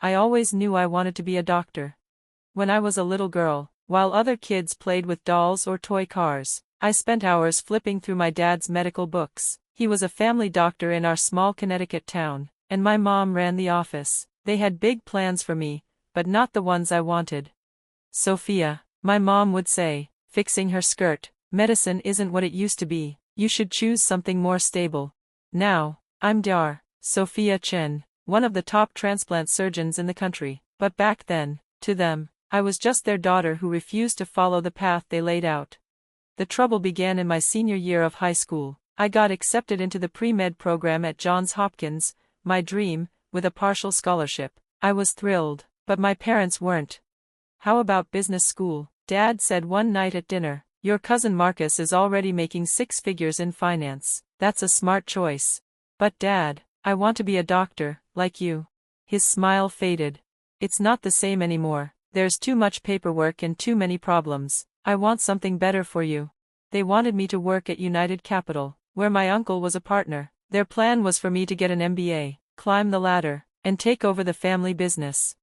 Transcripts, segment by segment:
I always knew I wanted to be a doctor. When I was a little girl, while other kids played with dolls or toy cars, I spent hours flipping through my dad's medical books. He was a family doctor in our small Connecticut town, and my mom ran the office. They had big plans for me, but not the ones I wanted. Sophia, my mom would say, fixing her skirt, medicine isn't what it used to be. You should choose something more stable. Now, I'm Dr. Sophia Chen, one of the top transplant surgeons in the country. But back then, to them, I was just their daughter who refused to follow the path they laid out. The trouble began in my senior year of high school. I got accepted into the pre-med program at Johns Hopkins, my dream, with a partial scholarship. I was thrilled, but my parents weren't. How about business school? Dad said one night at dinner. Your cousin Marcus is already making 6 figures in finance. That's a smart choice. But Dad, I want to be a doctor, like you. His smile faded. It's not the same anymore. There's too much paperwork and too many problems. I want something better for you. They wanted me to work at United Capital, where my uncle was a partner. Their plan was for me to get an MBA, climb the ladder, and take over the family business.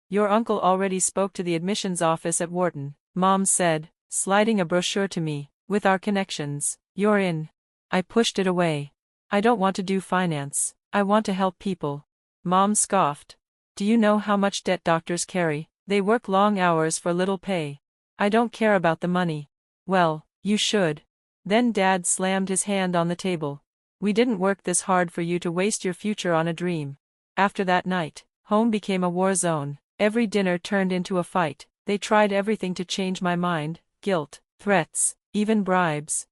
Your uncle already spoke to the admissions office at Wharton, Mom said, sliding a brochure to me. With our connections, you're in. I pushed it away. I don't want to do finance. I want to help people. Mom scoffed. Do you know how much debt doctors carry? They work long hours for little pay. I don't care about the money. Well, you should. Then Dad slammed his hand on the table. We didn't work this hard for you to waste your future on a dream. After that night, home became a war zone. Every dinner turned into a fight. They tried everything to change my mind. Guilt, threats, even bribes.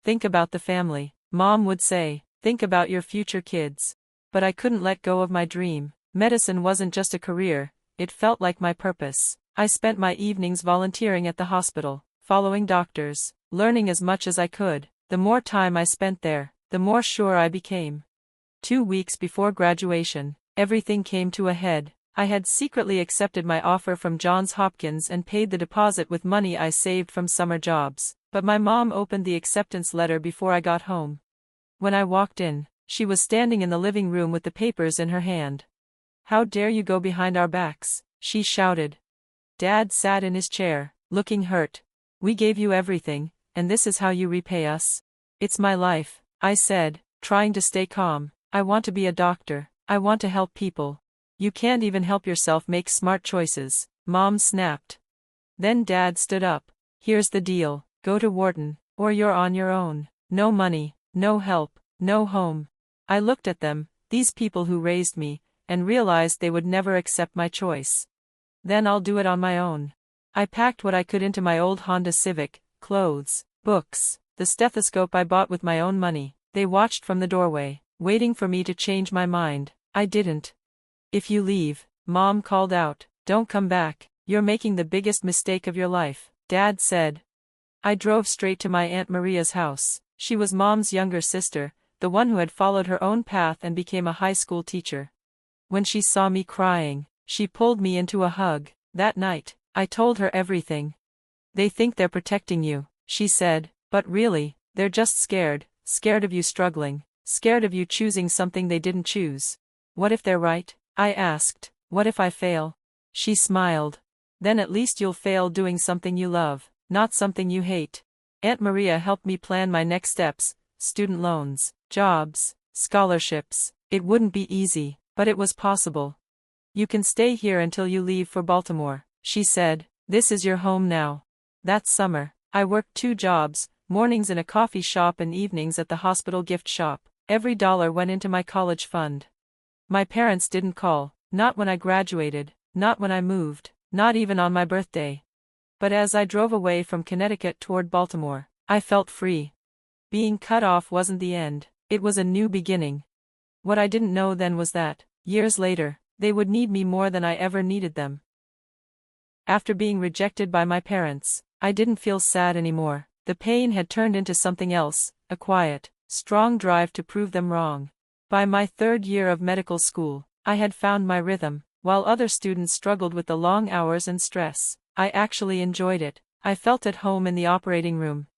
Think about the family, Mom would say. Think about your future kids. But I couldn't let go of my dream. Medicine wasn't just a career, it felt like my purpose. I spent my evenings volunteering at the hospital, following doctors, learning as much as I could. The more time I spent there, the more sure I became. 2 weeks before graduation, everything came to a head. I had secretly accepted my offer from Johns Hopkins and paid the deposit with money I saved from summer jobs. But my mom opened the acceptance letter before I got home. When I walked in, she was standing in the living room with the papers in her hand. How dare you go behind our backs, she shouted. Dad sat in his chair, looking hurt. We gave you everything, and this is how you repay us? It's my life, I said, trying to stay calm. I want to be a doctor. I want to help people. You can't even help yourself make smart choices, Mom snapped. Then Dad stood up. Here's the deal, go to Wharton, or you're on your own. No money, no help, no home. I looked at them, these people who raised me, and realized they would never accept my choice. Then I'll do it on my own. I packed what I could into my old Honda Civic, clothes, books, the stethoscope I bought with my own money. They watched from the doorway, waiting for me to change my mind. I didn't. If you leave, Mom called out, don't come back, you're making the biggest mistake of your life, Dad said. I drove straight to my Aunt Maria's house. She was Mom's younger sister, the one who had followed her own path and became a high school teacher. When she saw me crying, she pulled me into a hug. That night, I told her everything. They think they're protecting you, she said, but really, they're just scared of you struggling, scared of you choosing something they didn't choose. What if they're right? I asked. What if I fail? She smiled. Then at least you'll fail doing something you love, not something you hate. Aunt Maria helped me plan my next steps, student loans, jobs, scholarships. It wouldn't be easy, but it was possible. You can stay here until you leave for Baltimore, she said. This is your home now. That summer, I worked 2 jobs, mornings in a coffee shop and evenings at the hospital gift shop. Every dollar went into my college fund. My parents didn't call, not when I graduated, not when I moved, not even on my birthday. But as I drove away from Connecticut toward Baltimore, I felt free. Being cut off wasn't the end, it was a new beginning. What I didn't know then was that, years later, they would need me more than I ever needed them. After being rejected by my parents, I didn't feel sad anymore. The pain had turned into something else, a quiet, strong drive to prove them wrong. By my 3rd year of medical school, I had found my rhythm. While other students struggled with the long hours and stress, I actually enjoyed it. I felt at home in the operating room.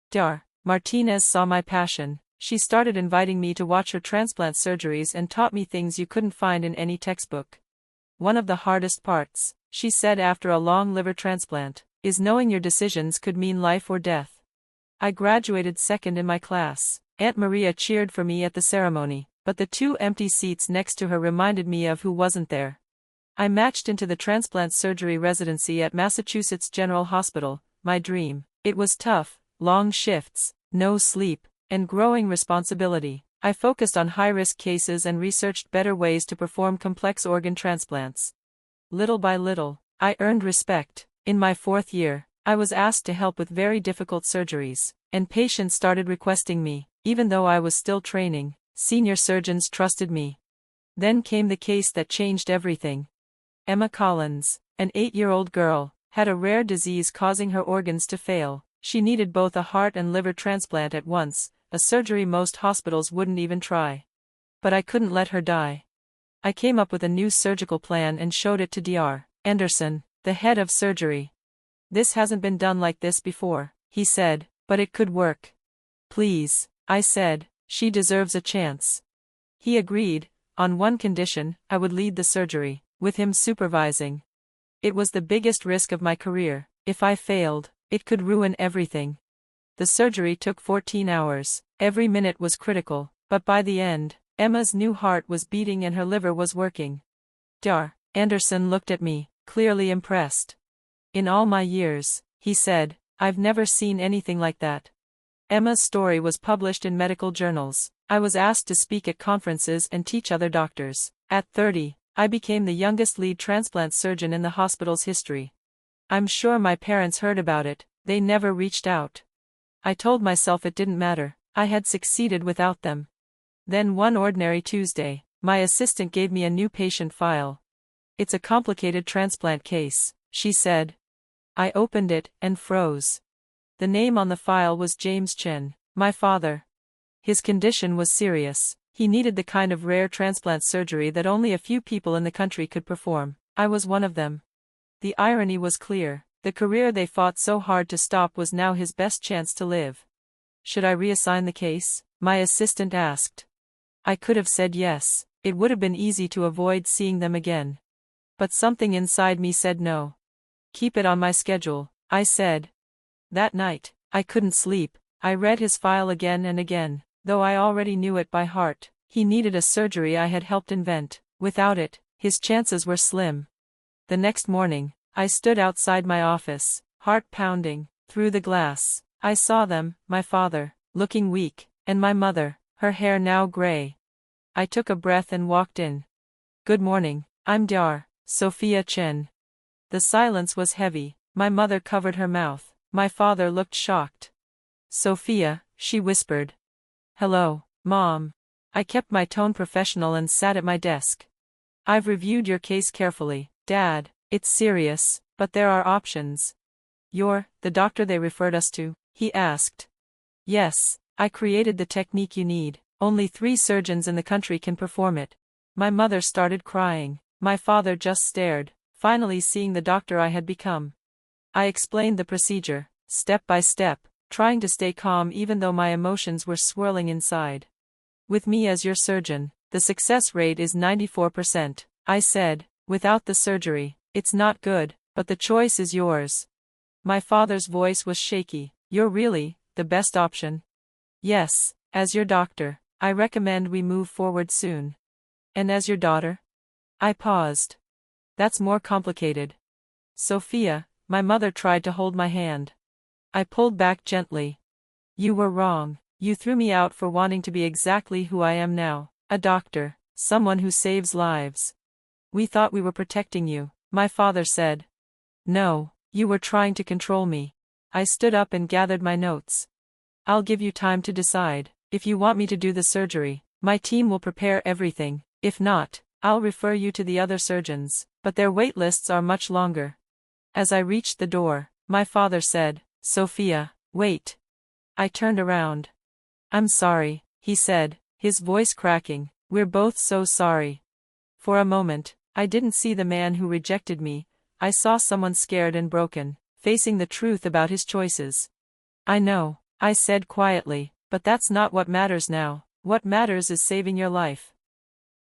Dr. Martinez saw my passion. She started inviting me to watch her transplant surgeries and taught me things you couldn't find in any textbook. one of the hardest parts, she said after a long liver transplant, is knowing your decisions could mean life or death. I graduated second in my class. Aunt Maria cheered for me at the ceremony, but the 2 empty seats next to her reminded me of who wasn't there. I matched into the transplant surgery residency at Massachusetts General Hospital, my dream. It was tough, long shifts, no sleep, and growing responsibility. I focused on high-risk cases and researched better ways to perform complex organ transplants. Little by little, I earned respect. In my 4th year, I was asked to help with very difficult surgeries, and patients started requesting me. Even though I was still training, senior surgeons trusted me. Then came the case that changed everything. Emma Collins, an 8-year-old girl, had a rare disease causing her organs to fail. She needed both a heart and liver transplant at once, a surgery most hospitals wouldn't even try. But I couldn't let her die. I came up with a new surgical plan and showed it to Dr. Anderson, the head of surgery. "This hasn't been done like this before," he said, "but it could work." "Please," I said, "she deserves a chance." He agreed, on one condition: I would lead the surgery, with him supervising. It was the biggest risk of my career. If I failed, it could ruin everything. The surgery took 14 hours, every minute was critical, but by the end, Emma's new heart was beating and her liver was working. Dr. Anderson looked at me, clearly impressed. "In all my years," he said, "I've never seen anything like that." Emma's story was published in medical journals. I was asked to speak at conferences and teach other doctors. At 30, I became the youngest lead transplant surgeon in the hospital's history. I'm sure my parents heard about it, they never reached out. I told myself it didn't matter, I had succeeded without them. Then one ordinary Tuesday, my assistant gave me a new patient file. "It's a complicated transplant case," she said. I opened it and froze. The name on the file was James Chen, my father. His condition was serious. He needed the kind of rare transplant surgery that only a few people in the country could perform. I was one of them. The irony was clear. The career they fought so hard to stop was now his best chance to live. "Should I reassign the case?" my assistant asked. I could have said yes. It would have been easy to avoid seeing them again. But something inside me said no. "Keep it on my schedule," I said. That night, I couldn't sleep. I read his file again and again, though I already knew it by heart. He needed a surgery I had helped invent. Without it, his chances were slim. The next morning, I stood outside my office, heart pounding. Through the glass, I saw them, my father, looking weak, and my mother, her hair now gray. I took a breath and walked in. "Good morning, I'm Dr. Sophia Chen." The silence was heavy. My mother covered her mouth. My father looked shocked. "Sophia," she whispered. "Hello, Mom." I kept my tone professional and sat at my desk. "I've reviewed your case carefully, Dad. It's serious, but there are options." "You're the doctor they referred us to?" he asked. "Yes, I created the technique you need. Only 3 surgeons in the country can perform it." My mother started crying. My father just stared, finally seeing the doctor I had become. I explained the procedure, step by step, trying to stay calm even though my emotions were swirling inside. "With me as your surgeon, the success rate is 94%, I said. "Without the surgery, it's not good, but the choice is yours." My father's voice was shaky. "You're really the best option?" "Yes, as your doctor, I recommend we move forward soon." "And as your daughter?" I paused. "That's more complicated." "Sophia," my mother tried to hold my hand. I pulled back gently. "You were wrong. You threw me out for wanting to be exactly who I am now, a doctor, someone who saves lives. We thought we were protecting you," my father said. "No, you were trying to control me." I stood up and gathered my notes. "I'll give you time to decide. If you want me to do the surgery, my team will prepare everything. If not, I'll refer you to the other surgeons, but their wait lists are much longer." As I reached the door, my father said, "Sophia, wait." I turned around. "I'm sorry," he said, his voice cracking. "We're both so sorry." For a moment, I didn't see the man who rejected me. I saw someone scared and broken, facing the truth about his choices. "I know," I said quietly, "but that's not what matters now. What matters is saving your life."